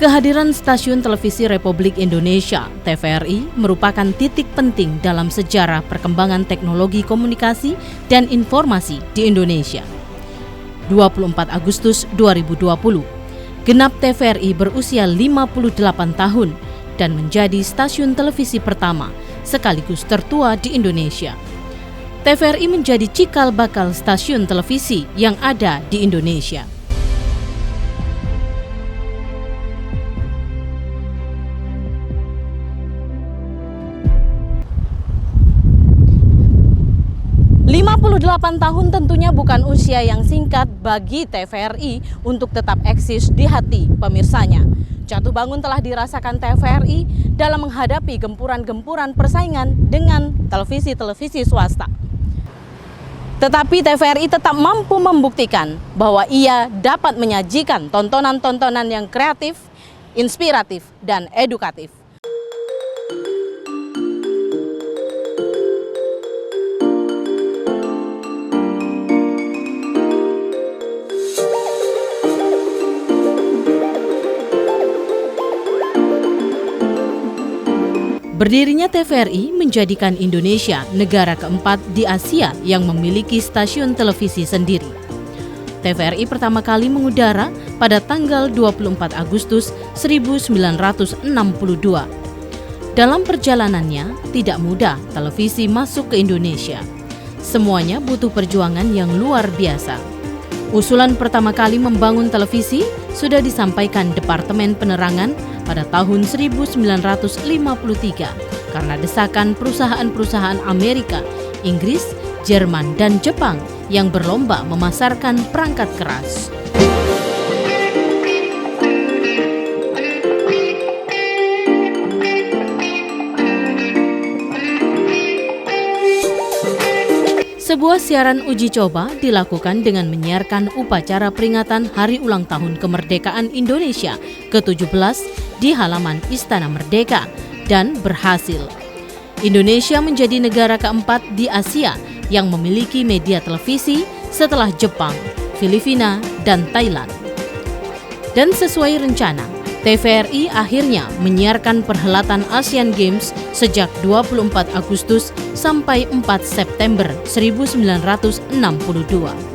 Kehadiran Stasiun Televisi Republik Indonesia (TVRI) merupakan titik penting dalam sejarah perkembangan teknologi komunikasi dan informasi di Indonesia. 24 Agustus 2020, genap TVRI berusia 58 tahun dan menjadi stasiun televisi pertama sekaligus tertua di Indonesia. TVRI menjadi cikal bakal stasiun televisi yang ada di Indonesia. Delapan tahun tentunya bukan usia yang singkat bagi TVRI untuk tetap eksis di hati pemirsanya. Jatuh bangun telah dirasakan TVRI dalam menghadapi gempuran-gempuran persaingan dengan televisi-televisi swasta. Tetapi TVRI tetap mampu membuktikan bahwa ia dapat menyajikan tontonan-tontonan yang kreatif, inspiratif, dan edukatif. Berdirinya TVRI menjadikan Indonesia negara keempat di Asia yang memiliki stasiun televisi sendiri. TVRI pertama kali mengudara pada tanggal 24 Agustus 1962. Dalam perjalanannya, tidak mudah televisi masuk ke Indonesia. Semuanya butuh perjuangan yang luar biasa. Usulan pertama kali membangun televisi sudah disampaikan Departemen Penerangan pada tahun 1953 karena desakan perusahaan-perusahaan Amerika, Inggris, Jerman, dan Jepang yang berlomba memasarkan perangkat keras. Sebuah siaran uji coba dilakukan dengan menyiarkan upacara peringatan Hari Ulang Tahun Kemerdekaan Indonesia ke-17 di halaman Istana Merdeka dan berhasil. Indonesia menjadi negara keempat di Asia yang memiliki media televisi setelah Jepang, Filipina, dan Thailand. Dan sesuai rencana, TVRI akhirnya menyiarkan perhelatan Asian Games sejak 24 Agustus sampai 4 September 1962.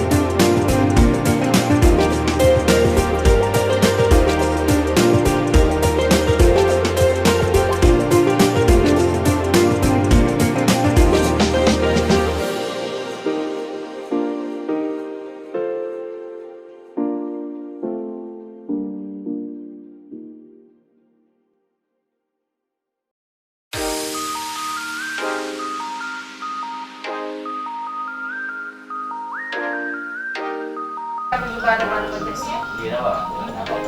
Iya Pak,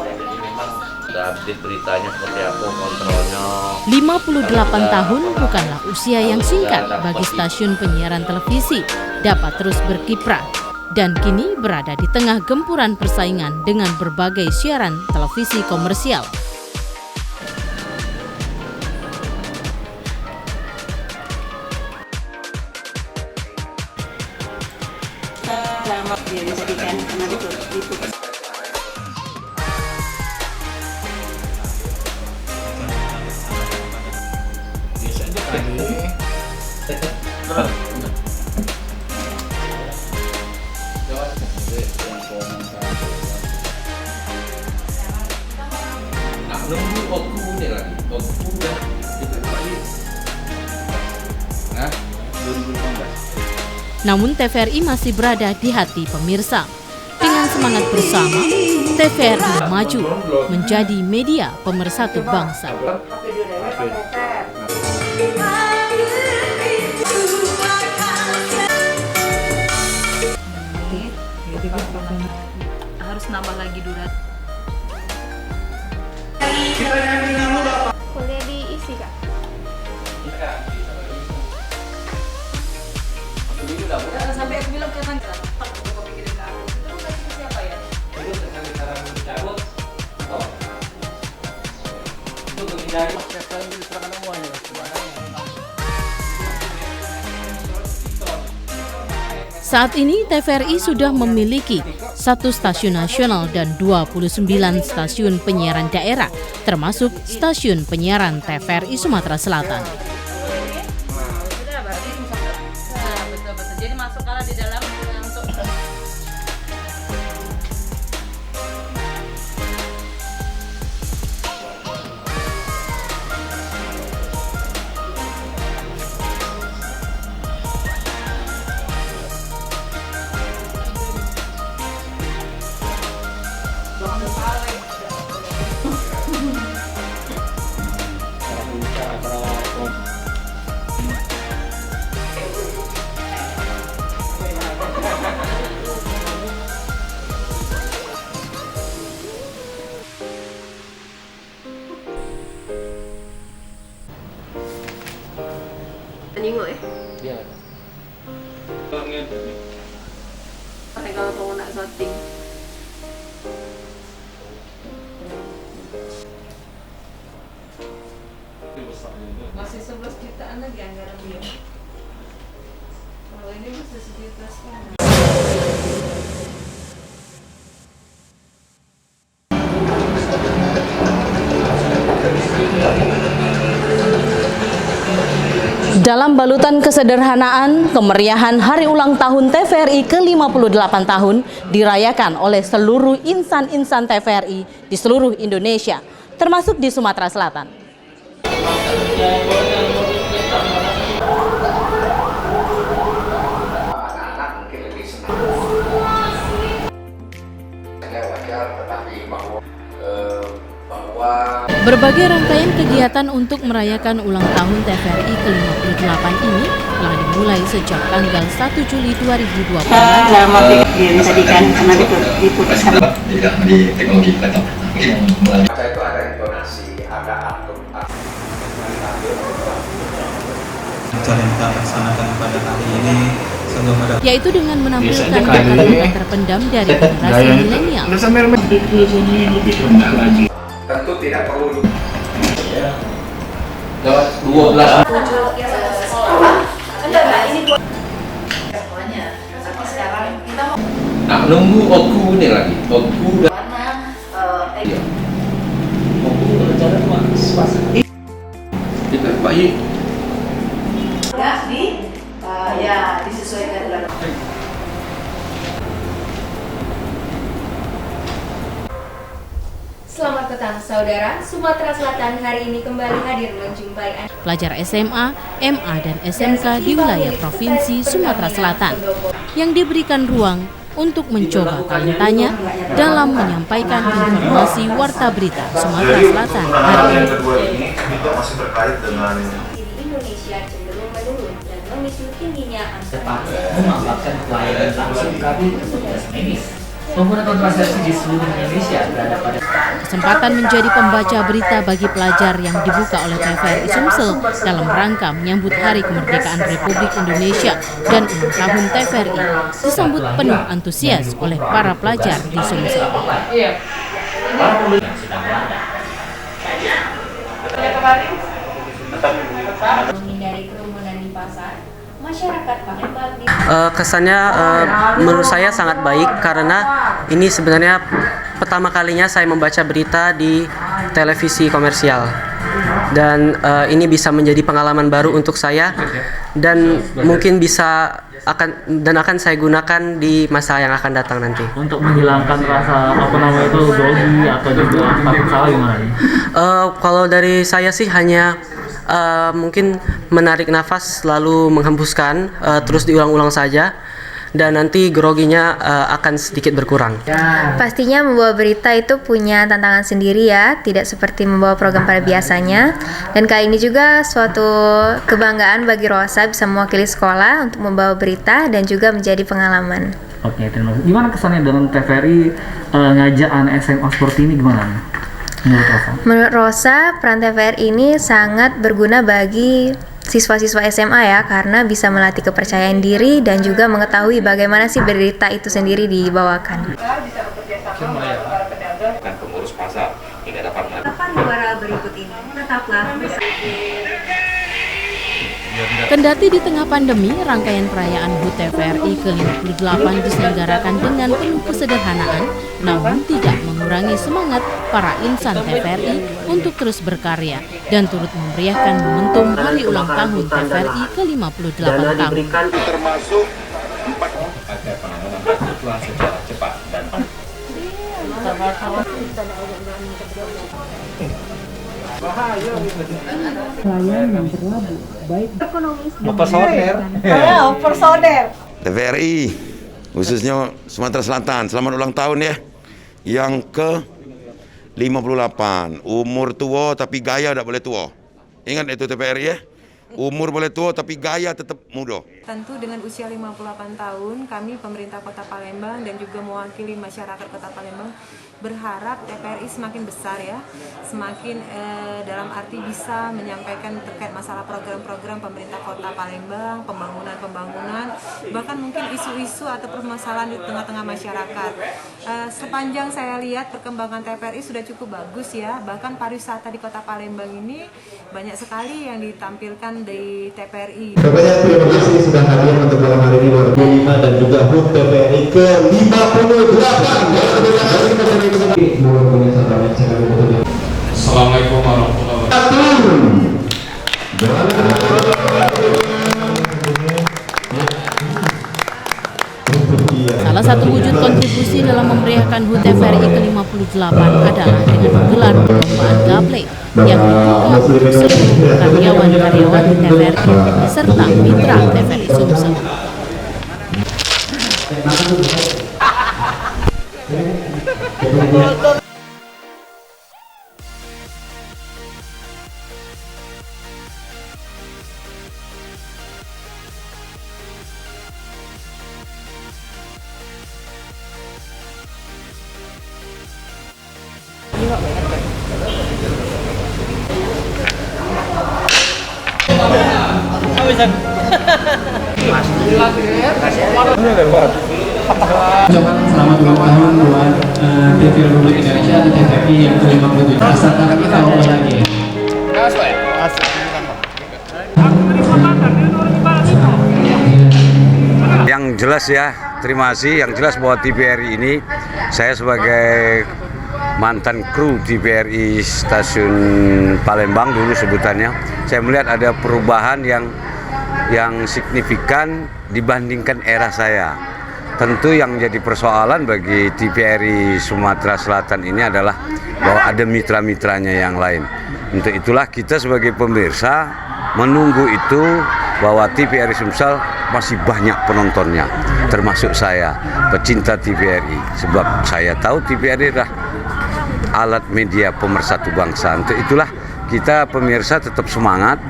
jadi memang update beritanya seperti apa, kontrolnya. 58 tahun bukanlah usia yang singkat bagi stasiun penyiaran televisi dapat terus berkiprah dan kini berada di tengah gempuran persaingan dengan berbagai siaran televisi komersial. Namun TVRI masih berada di hati pemirsa. Dengan semangat bersama, TVRI maju menjadi media pemersatu bangsa. Harus nambah lagi durasi. Boleh diisi Kak? Sampai aku bilang ke Tante, aku pikirin ke aku. Itu kasih ke siapa ya? Itu dengan cara mencabut. Oh. Itu menghindari. Saat ini TVRI sudah memiliki 1 stasiun nasional dan 29 stasiun penyiaran daerah, termasuk stasiun penyiaran TVRI Sumatera Selatan. Betul-betul. Jadi masuk kalau di dalam untuk Ningo eh. Iya. Pakai kalau kau nak shooting. masih 11 jutaan lagi anggaran dia. Kalau ini masih 1 juta sekarang. Dalam balutan kesederhanaan, kemeriahan hari ulang tahun TVRI ke-58 tahun dirayakan oleh seluruh insan-insan TVRI di seluruh Indonesia, termasuk di Sumatera Selatan. Anak-anak mungkin lebih senang. Wajar, tetapi bahwa Berbagai rangkaian kegiatan untuk merayakan ulang tahun TVRI ke-58 ini telah dimulai sejak tanggal 1 Juli 2020. Dalam waktu yang tadi kan karena diputuskan tidak di teknologi laptop mungkin melalui baca itu ada intonasi, ada atur. Acara yang kita laksanakan pada hari ini sungguh pada Yaitu dengan menampilkan bakat-bakat terpendam dari generasi milenial. Tentu tidak perlu Lewat 12. Nah, nunggu Oku ini lagi. Oku udah. Iya. Oku rencana cuma sepasang. Kita baik. Ya disesuaikan dengan. Selamat petang saudara, Sumatera Selatan hari ini kembali hadir menjumpai Anda. Pelajar SMA, MA, dan SMK di wilayah Provinsi Sumatera Selatan yang diberikan ruang untuk mencoba talentanya dalam menyampaikan informasi Warta Berita Sumatera Selatan hari ini. Kedua ini masih terkait dengan Indonesia cenderung menurun dan memicu tingginya cepat memanfaatkan pelayanan langsung kabin petugas medis. Pengguna kontrasepsi di seluruh Indonesia berada pada Kesempatan menjadi pembaca berita bagi pelajar yang dibuka oleh TVRI Sumsel dalam rangka menyambut Hari Kemerdekaan Republik Indonesia dan ulang tahun TVRI disambut penuh antusias oleh para pelajar di Sumsel. menghindari kerumunan di pasar. Masyarakat Palembang di kesannya menurut saya sangat baik karena ini sebenarnya pertama kalinya saya membaca berita di televisi komersial dan ini bisa menjadi pengalaman baru untuk saya dan mungkin akan saya gunakan di masa yang akan datang nanti. untuk menghilangkan rasa grogi atau juga takut salah gimana nih? Kalau dari saya sih hanya mungkin menarik nafas lalu menghembuskan terus diulang-ulang saja dan nanti groginya akan sedikit berkurang. Pastinya membawa berita itu punya tantangan sendiri ya, tidak seperti membawa program pada biasanya. Dan kali ini juga suatu kebanggaan bagi Rosa bisa mewakili sekolah untuk membawa berita dan juga menjadi pengalaman. Oke, terima kasih. Gimana kesannya dengan TVRI ngajak anak SMA seperti ini gimana? Menurut Rosa? Menurut Rosa, peran TVRI ini sangat berguna bagi siswa-siswa SMA ya, karena bisa melatih kepercayaan diri dan juga mengetahui bagaimana sih berita itu sendiri dibawakan. Dan pengurus pasar hingga dapat Kapan muara berikut ini? Tetaplah bersama. Kendati di tengah pandemi, rangkaian perayaan HUT TVRI ke-58 diselenggarakan dengan penuh kesederhanaan, namun tidak mengurangi semangat para insan TVRI untuk terus berkarya dan turut memeriahkan momentum hari ulang tahun TVRI ke-58 tahun. Termasuk agar penanganan kebutuhan secara cepat dan TVRI khususnya Sumatera Selatan, selamat ulang tahun ya. Yang ke-58, umur tua tapi gaya tak boleh tua. Ingat itu TVRI ya. Umur boleh tua tapi gaya tetap muda. Tentu dengan usia 58 tahun, kami pemerintah Kota Palembang dan juga mewakili masyarakat Kota Palembang berharap TVRI semakin besar ya, semakin dalam arti bisa menyampaikan terkait masalah program-program pemerintah Kota Palembang, pembangunan, bahkan mungkin isu-isu atau permasalahan di tengah-tengah masyarakat. Sepanjang saya lihat perkembangan TVRI sudah cukup bagus ya, bahkan pariwisata di Kota Palembang ini banyak sekali yang ditampilkan di TVRI. Banyak terima kasih sudah hadir untuk malam hari ini 25 dan juga HUT TVRI ke-58. Assalamualaikum warahmatullahi Salah satu wujud kontribusi dalam memeriahkan HUT TVRI ke-58 adalah dengan menggelar perlombaan gaple yang dibuka untuk seluruh karyawan-karyawan TVRI serta mitra TVRI Sumsel. Selamat ulang tahun buat TV Republik Indonesia atau TVRI yang ke-57. Asalkan kita ngomong lagi. Yang jelas ya, terima kasih. Yang jelas bahwa TVRI ini, saya sebagai mantan kru TVRI Stasiun Palembang dulu sebutannya, saya melihat ada perubahan yang signifikan dibandingkan era saya. Tentu yang jadi persoalan bagi TVRI Sumatera Selatan ini adalah bahwa ada mitra-mitranya yang lain. Untuk itulah kita sebagai pemirsa menunggu itu bahwa TVRI Sumsel masih banyak penontonnya, termasuk saya, pecinta TVRI. Sebab saya tahu TVRI adalah alat media pemersatu bangsa. Untuk itulah kita pemirsa tetap semangat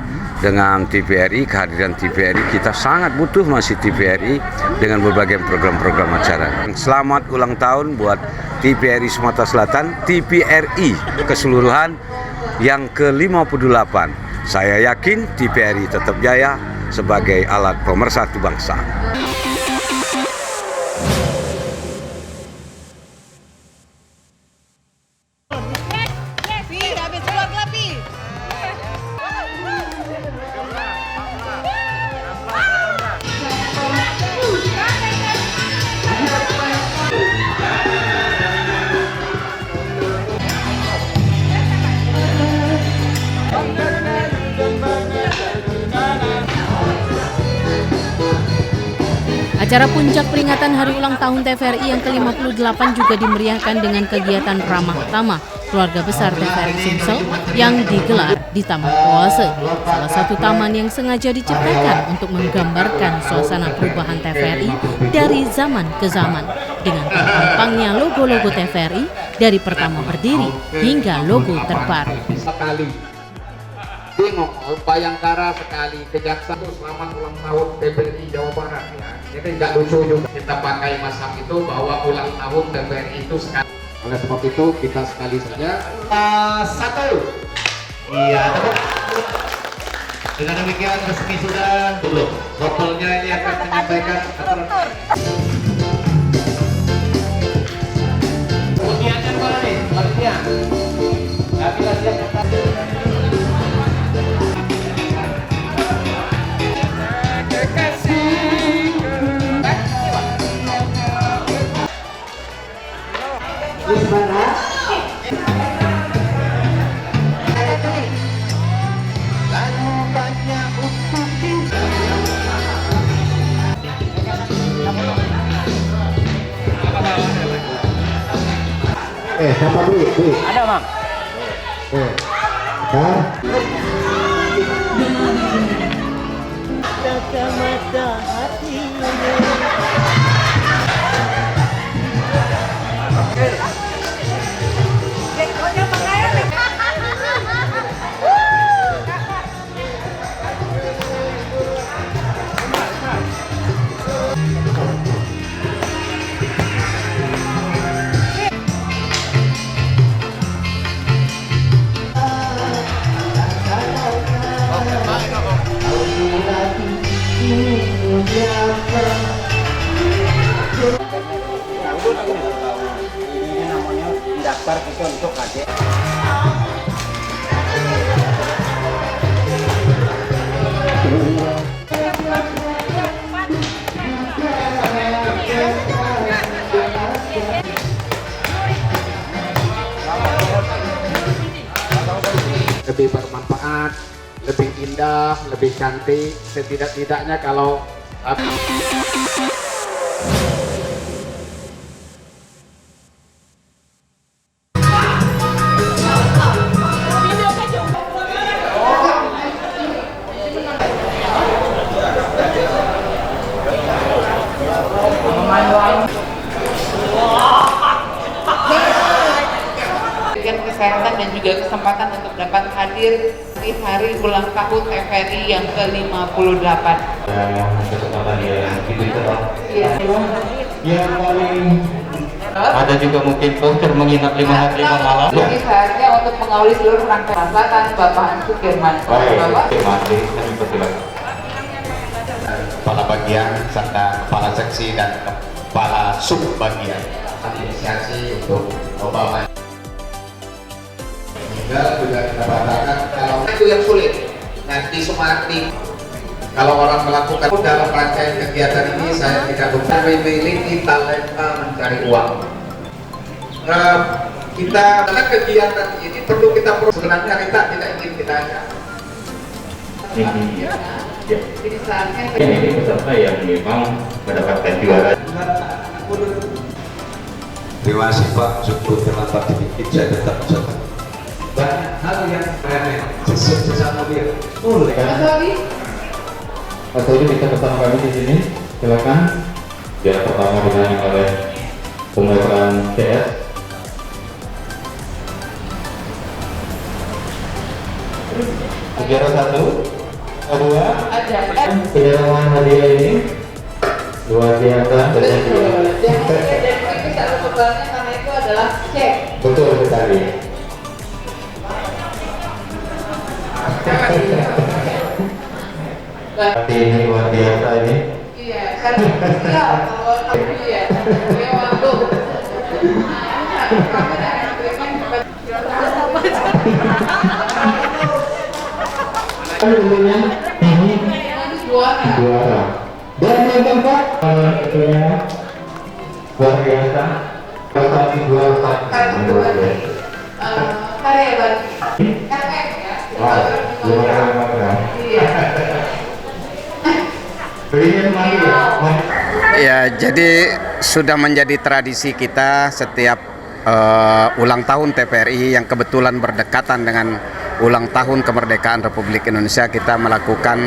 dengan TVRI, kehadiran TVRI. Kita sangat butuh masih TVRI dengan berbagai program-program acara. Selamat ulang tahun buat TVRI Sumatera Selatan, TVRI keseluruhan yang ke-58. Saya yakin TVRI tetap jaya sebagai alat pemersatu bangsa. Acara puncak peringatan hari ulang tahun TVRI yang ke-58 juga dimeriahkan dengan kegiatan ramah tamah keluarga besar TVRI Sumsel yang digelar di Taman Oase, salah satu taman yang sengaja diciptakan untuk menggambarkan suasana perubahan TVRI dari zaman ke zaman dengan terpampangnya logo-logo TVRI dari pertama berdiri hingga logo terbaru. Sekali bingung, Bayangkara sekali, Kejaksaan. Selamat ulang tahun TVRI Jawa Barat ya. Jadi nggak lucu juga kita pakai masam itu bahwa ulang tahun TVRI itu sekali. Oleh sebab itu kita sekali saja. Satu. Iya. Dengan demikian resmi sudah. Belum. Botolnya ini akan menyampaikan aturan. Kemudiannya mana nih? Baliknya. Nggak bisa siap. Siapa beli? Ada, Bang. Kacamata hati. Daftar itu untuk adik. Lebih bermanfaat, lebih indah, lebih cantik. Setidak-tidaknya kalau kesehatan dan juga kesempatan untuk dapat hadir di hari ulang tahun TVRI yang ke-58. Kesempatan yang itu Pak. Yang paling ada juga mungkin voucher menginap 5 hari 5 malam. Jadi saatnya untuk mengawali seluruh rangkaian selatan Bapak Ansuk Firman. Baik, terima kasih. Kami persilakan. Kepala bagian serta kepala seksi dan kepala sub bagian. Inisiasi untuk Bapak. juga kita batalkan kalau itu yang sulit. Nanti semakin kalau orang melakukan dalam rangkaian kegiatan ini saya tidak memiliki talenta mencari uang. Kita karena kegiatan ini perlu kita sebenarnya kita tidak ingin kita ajak. Jadi saatnya ini peserta yang memang mendapatkan juara. Terima kasih Pak, cukup terlambat sedikit saya tetap mencatat. Banyak hal yang remeh, sesama mobil. Boleh. Atau kita bersama kami di sini, silakan. Yang pertama dimenang oleh pemutaran CS. Juara 1, kedua, penyerahan hadiah ini luar biasa. bisa tebalnya karena itu adalah cek. Betul sekali. Tapi ini luar biasa ini. Iya, kan siap kalau kamu ya. Ya waktu. Kamu dari Sleman dapat Tentunya ini juara. Dan yang keempat tentunya luar biasa. Prestasi juara luar biasa. Karya bagi KF ya. Iya. Ya, jadi sudah menjadi tradisi kita setiap ulang tahun TVRI yang kebetulan berdekatan dengan ulang tahun kemerdekaan Republik Indonesia, kita melakukan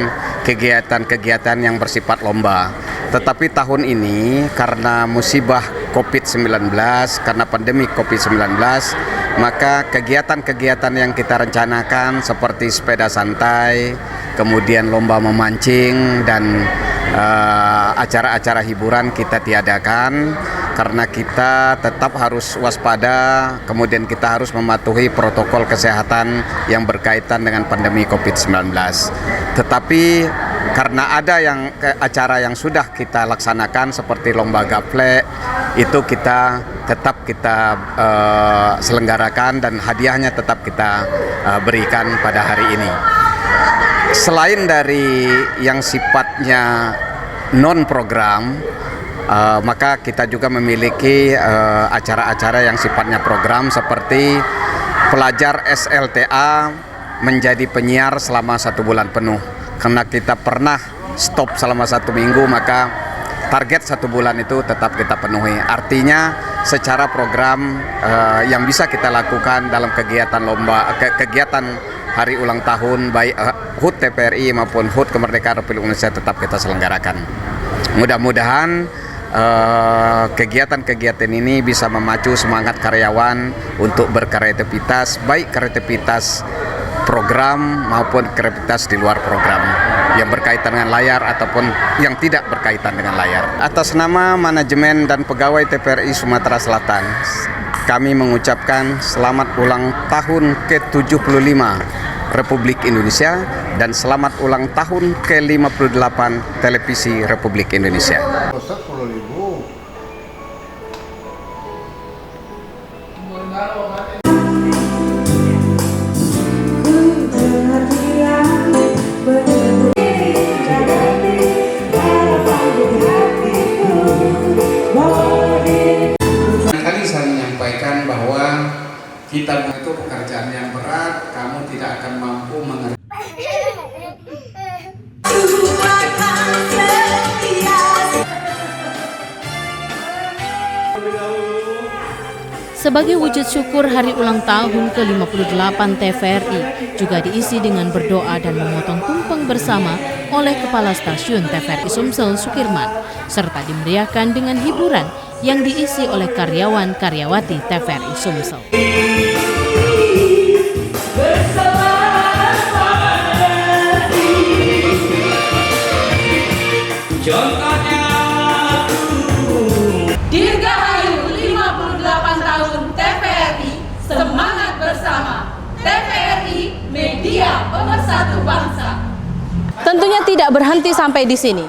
kegiatan-kegiatan yang bersifat lomba. Tetapi tahun ini karena musibah COVID-19, karena pandemi COVID-19, maka kegiatan-kegiatan yang kita rencanakan seperti sepeda santai, kemudian lomba memancing dan acara-acara hiburan kita tiadakan karena kita tetap harus waspada, kemudian kita harus mematuhi protokol kesehatan yang berkaitan dengan pandemi COVID-19. Tetapi karena ada acara yang sudah kita laksanakan seperti lomba gaplek, itu kita tetap selenggarakan dan hadiahnya tetap kita berikan pada hari ini. Selain dari yang sifatnya non-program, maka kita juga memiliki acara-acara yang sifatnya program seperti pelajar SLTA menjadi penyiar selama 1 bulan penuh. Karena kita pernah stop selama 1 minggu, maka target 1 bulan itu tetap kita penuhi. Artinya secara program yang bisa kita lakukan dalam kegiatan kegiatan hari ulang tahun baik HUT TVRI maupun HUT Kemerdekaan Republik Indonesia tetap kita selenggarakan. Mudah-mudahan kegiatan-kegiatan ini bisa memacu semangat karyawan untuk berkreativitas, baik kreativitas program maupun kreativitas di luar program yang berkaitan dengan layar ataupun yang tidak berkaitan dengan layar. Atas nama manajemen dan pegawai TVRI Sumatera Selatan, kami mengucapkan selamat ulang tahun ke-75 Republik Indonesia dan selamat ulang tahun ke-58 Televisi Republik Indonesia. Kali saya menyampaikan bahwa kita itu pekerjaan yang berat, kamu tidak akan mampu mengerti. Sebagai wujud syukur hari ulang tahun ke-58 TVRI juga diisi dengan berdoa dan memotong tumpeng bersama oleh Kepala Stasiun TVRI Sumsel Sukirman, serta dimeriahkan dengan hiburan yang diisi oleh karyawan-karyawati TVRI Sumsel. Dirgahayu 58 tahun TVRI, semangat bersama. TVRI, media pemersatu bangsa. Tentunya tidak berhenti sampai di sini.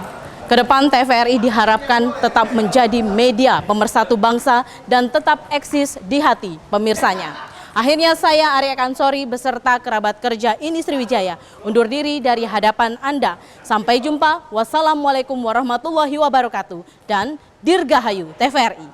Kedepan TVRI diharapkan tetap menjadi media pemersatu bangsa dan tetap eksis di hati pemirsanya. Akhirnya saya Arya Kansori beserta kerabat kerja INI Sriwijaya undur diri dari hadapan Anda. Sampai jumpa. Wassalamualaikum warahmatullahi wabarakatuh dan Dirgahayu TVRI.